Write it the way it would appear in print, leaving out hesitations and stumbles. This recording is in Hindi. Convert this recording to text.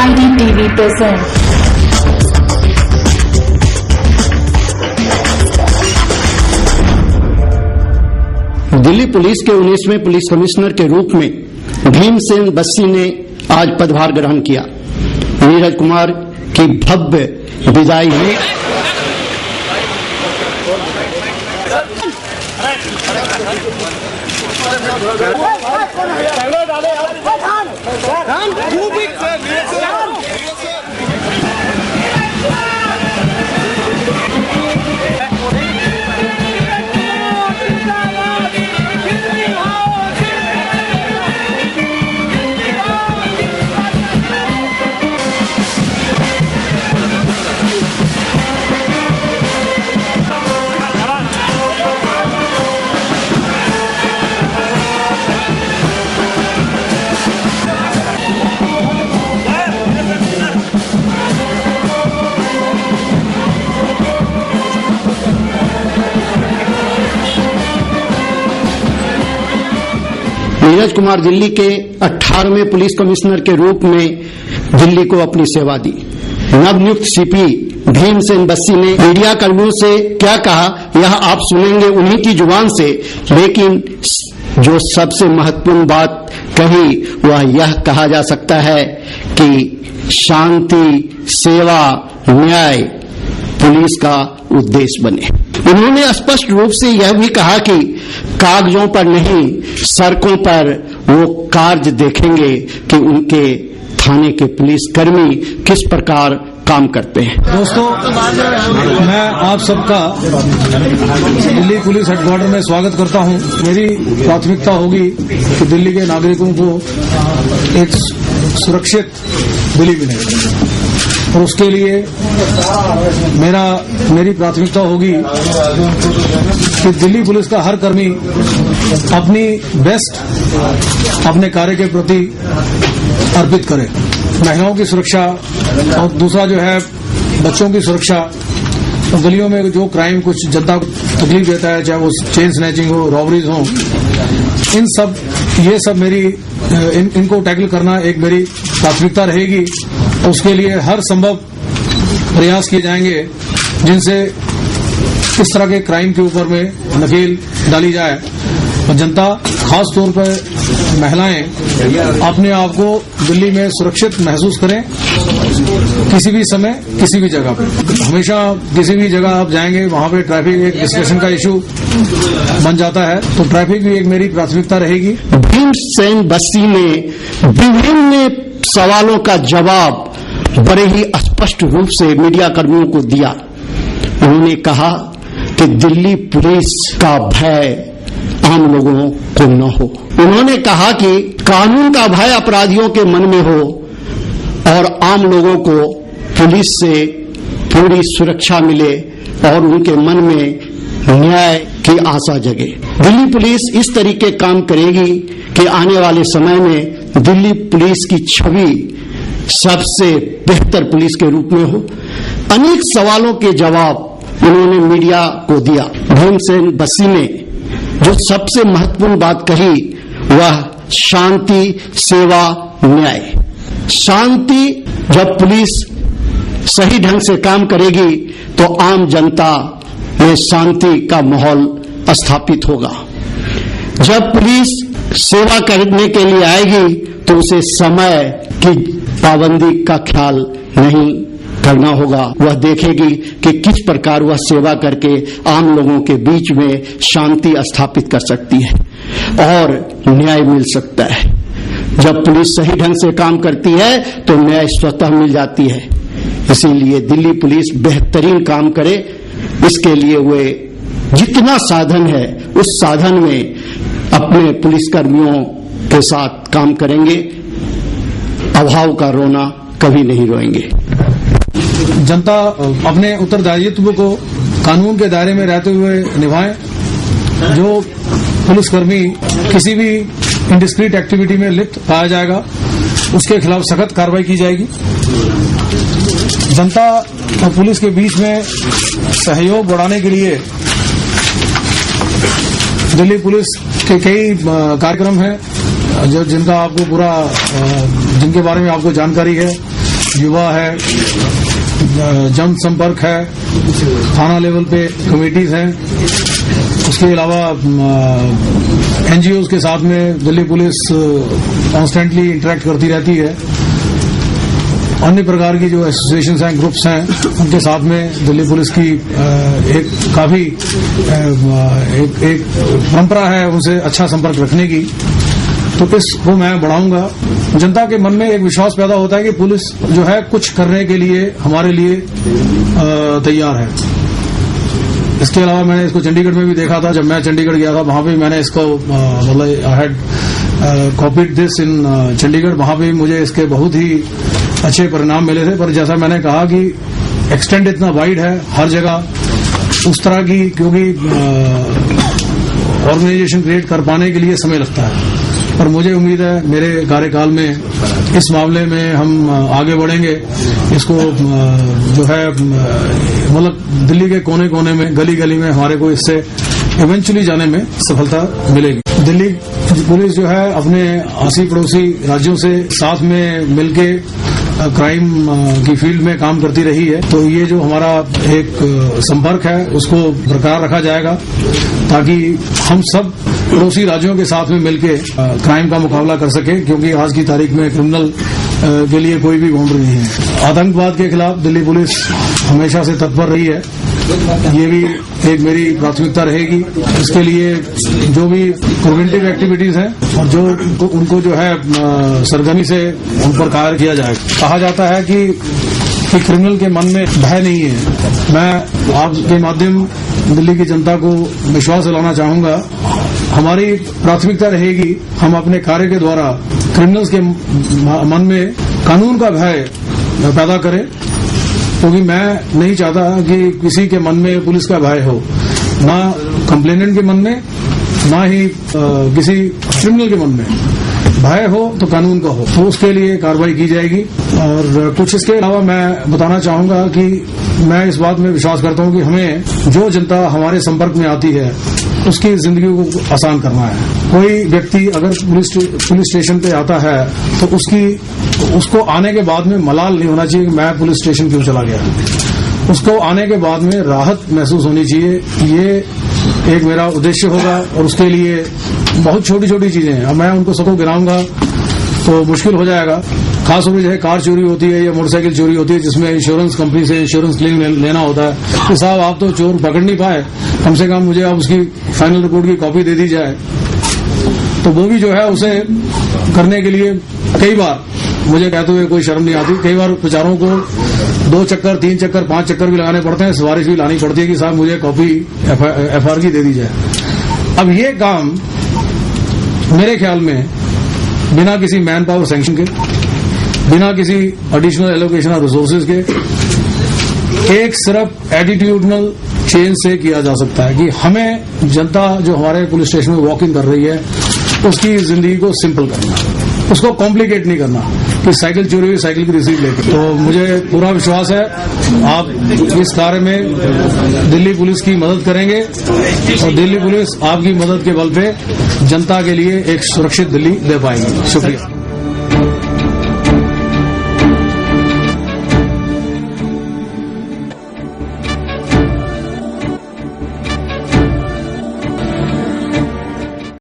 Shanti TV presents Delhi police के 19वें पुलिस कमिश्नर के रूप में भीमसेन बस्सी ने आज पदभार ग्रहण किया। नीरज कुमार की भव्य विदाई हुई। नीरज कुमार दिल्ली के 18वें पुलिस कमिश्नर के रूप में दिल्ली को अपनी सेवा दी। नवनियुक्त सीपी भीमसेन बस्सी ने मीडिया कर्मियों से क्या कहा, यह आप सुनेंगे उन्हीं की जुबान से, लेकिन जो सबसे महत्वपूर्ण बात कही वह यह कहा जा सकता है कि शांति, सेवा, न्याय पुलिस का उद्देश्य बने। उन्होंने स्पष्ट रूप से यह भी कहा कि कागजों पर नहीं, सड़कों पर वो कार्य देखेंगे कि उनके थाने के पुलिस कर्मी किस प्रकार काम करते हैं। दोस्तों, मैं आप सबका दिल्ली पुलिस हेडक्वार्टर में स्वागत करता हूं। मेरी प्राथमिकता होगी कि दिल्ली के नागरिकों को एक सुरक्षित दिल्ली मिले और उसके लिए मेरी प्राथमिकता होगी कि दिल्ली पुलिस का हर कर्मी अपनी बेस्ट अपने कार्य के प्रति अर्पित करे। महिलाओं की सुरक्षा और दूसरा जो है बच्चों की सुरक्षा। तो गलियों में जो क्राइम कुछ जनता को तकलीफ देता है, चाहे वो चेन स्नैचिंग हो, रॉबरीज हो, ये सब मेरी इनको टैकल करना एक मेरी प्राथमिकता रहेगी। उसके लिए हर संभव प्रयास किए जाएंगे जिनसे इस तरह के क्राइम के ऊपर में नकेल डाली जाए और जनता, खास तौर पर महिलाएं, अपने आप को दिल्ली में सुरक्षित महसूस करें। किसी भी समय, किसी भी जगह पे, हमेशा किसी भी जगह आप जाएंगे वहां पे ट्रैफिक एक डिस्कशन का इशू बन जाता है, तो ट्रैफिक भी एक मेरी प्राथमिकता रहेगी। भीमसेन बस्सी ने विभिन्न सवालों का जवाब बड़े ही स्पष्ट रूप से मीडिया कर्मियों को दिया। उन्होंने कहा कि दिल्ली पुलिस का भय आम लोगों को न हो। उन्होंने कहा कि कानून का भय अपराधियों के मन में हो और आम लोगों को पुलिस से पूरी सुरक्षा मिले और उनके मन में न्याय की आशा जगे। दिल्ली पुलिस इस तरीके काम करेगी कि आने वाले समय में दिल्ली पुलिस की छवि सबसे बेहतर पुलिस के रूप में हो। अनेक सवालों के जवाब उन्होंने मीडिया को दिया। भीमसेन बस्सी ने जो सबसे महत्वपूर्ण बात कही वह शांति, सेवा, न्याय। शांति, जब पुलिस सही ढंग से काम करेगी तो आम जनता में शांति का माहौल स्थापित होगा। जब पुलिस सेवा करने के लिए आएगी तो उसे समय की पाबंदी का ख्याल नहीं करना होगा। वह देखेगी कि किस प्रकार वह सेवा करके आम लोगों के बीच में शांति स्थापित कर सकती है और न्याय मिल सकता है। जब पुलिस सही ढंग से काम करती है तो न्याय स्वतः मिल जाती है। इसीलिए दिल्ली पुलिस बेहतरीन काम करे, इसके लिए वे जितना साधन है उस साधन में अपने पुलिसकर्मियों के साथ काम करेंगे। अभाव का रोना कभी नहीं रोएंगे। जनता अपने उत्तरदायित्व को कानून के दायरे में रहते हुए निभाएं। जो पुलिसकर्मी किसी भी इंडिस्क्रीट एक्टिविटी में लिप्त पाया जाएगा उसके खिलाफ सख्त कार्रवाई की जाएगी। जनता और पुलिस के बीच में सहयोग बढ़ाने के लिए दिल्ली पुलिस के कई कार्यक्रम हैं जिनका आपको जिनके बारे में आपको जानकारी है। युवा है, जनसंपर्क है, थाना लेवल पे कमेटीज हैं, उसके अलावा एनजीओज के साथ में दिल्ली पुलिस कॉन्स्टेंटली इंटरेक्ट करती रहती है। अन्य प्रकार की जो एसोसिएशंस हैं, ग्रुप्स हैं, उनके साथ में दिल्ली पुलिस की एक काफी एक परंपरा है उनसे अच्छा संपर्क रखने की। तो इसको मैं बढ़ाऊंगा। जनता के मन में एक विश्वास पैदा होता है कि पुलिस जो है कुछ करने के लिए हमारे लिए तैयार है। इसके अलावा मैंने इसको चंडीगढ़ में भी देखा था। जब मैं चंडीगढ़ गया था वहां पे मैंने इसको मतलब I had copied this in Chandigarh. वहां पे मुझे इसके बहुत ही अच्छे परिणाम मिले थे। पर जैसा मैंने कहा कि एक्सटेंड इतना वाइड है हर जगह उस तरह की, क्योंकि ऑर्गेनाइजेशन क्रिएट कर पाने के लिए समय लगता है। पर मुझे उम्मीद है मेरे कार्यकाल में इस मामले में हम आगे बढ़ेंगे। इसको जो है मतलब दिल्ली के कोने कोने में, गली गली में हमारे को इससे इवेंचुअली जाने में सफलता मिलेगी। दिल्ली पुलिस जो है अपने आसी पड़ोसी राज्यों से साथ में मिलके क्राइम की फील्ड में काम करती रही है। तो ये जो हमारा एक संपर्क है उसको बरकरार रखा जाएगा ताकि हम सब पड़ोसी राज्यों के साथ में मिलके क्राइम का मुकाबला कर सके, क्योंकि आज की तारीख में क्रिमिनल के लिए कोई भी बाउंड्री नहीं है। आतंकवाद के खिलाफ दिल्ली पुलिस हमेशा से तत्पर रही है। ये भी एक मेरी प्राथमिकता रहेगी। इसके लिए जो भी प्रिवेंटिव एक्टिविटीज हैं और जो उनको जो है सरगर्मी से उन पर कार्य किया जाए। कहा जाता है कि क्रिमिनल के मन में भय नहीं है। मैं आपके माध्यम दिल्ली की जनता को विश्वास दिलाना चाहूंगा। हमारी प्राथमिकता रहेगी हम अपने कार्य के द्वारा क्रिमिनल्स के मन में कानून का भय पैदा करें, क्योंकि मैं नहीं चाहता कि किसी के मन में पुलिस का भय हो, ना कंप्लेनेंट के मन में, ना ही किसी क्रिमिनल के मन में। भय हो तो कानून का हो, तो उसके लिए कार्रवाई की जाएगी। और कुछ इसके अलावा मैं बताना चाहूंगा कि मैं इस बात में विश्वास करता हूं कि हमें जो जनता हमारे संपर्क में आती है उसकी जिंदगी को आसान करना है। कोई व्यक्ति अगर पुलिस स्टेशन पे आता है तो उसको आने के बाद में मलाल नहीं होना चाहिए कि मैं पुलिस स्टेशन क्यों चला गया। उसको आने के बाद में राहत महसूस होनी चाहिए। ये एक मेरा उद्देश्य होगा और उसके लिए बहुत छोटी छोटी चीजें हैं। अब मैं उनको सबको गिनाऊंगा तो मुश्किल हो जाएगा। खासतौर पर जो है कार चोरी होती है या मोटरसाइकिल चोरी होती है जिसमें इंश्योरेंस कंपनी से इंश्योरेंस क्लेम लेना होता है कि साहब आप तो चोर पकड़ नहीं पाए, कम से कम मुझे आप उसकी फाइनल रिपोर्ट की कॉपी दे दी जाए। तो वो भी जो है उसे करने के लिए कई बार मुझे कहते हुए कोई शर्म नहीं आती। कई बार बेचारों को 2 चक्कर 3 चक्कर 5 चक्कर भी लगाने पड़ते हैं, सिफारिश भी लानी पड़ती है कि साहब मुझे कॉपी एफआईआर की दे दी जाए। अब ये काम मेरे ख्याल में बिना किसी मैन पावर सैंक्शन के, बिना किसी एडिशनल एलोकेशन ऑफ रिसोर्सेज के, एक सिर्फ एटीट्यूडनल चेंज से किया जा सकता है कि हमें जनता जो हमारे पुलिस स्टेशन में वॉक इन कर रही है उसकी जिंदगी को सिंपल करना, उसको कॉम्प्लिकेट नहीं करना कि साइकिल चोरी हुई साइकिल की रिसीव लेकर। तो मुझे पूरा विश्वास है आप इस कार्य में दिल्ली पुलिस की मदद करेंगे और दिल्ली पुलिस आपकी मदद के बल पे जनता के लिए एक सुरक्षित दिल्ली दे पाएगी। शुक्रिया।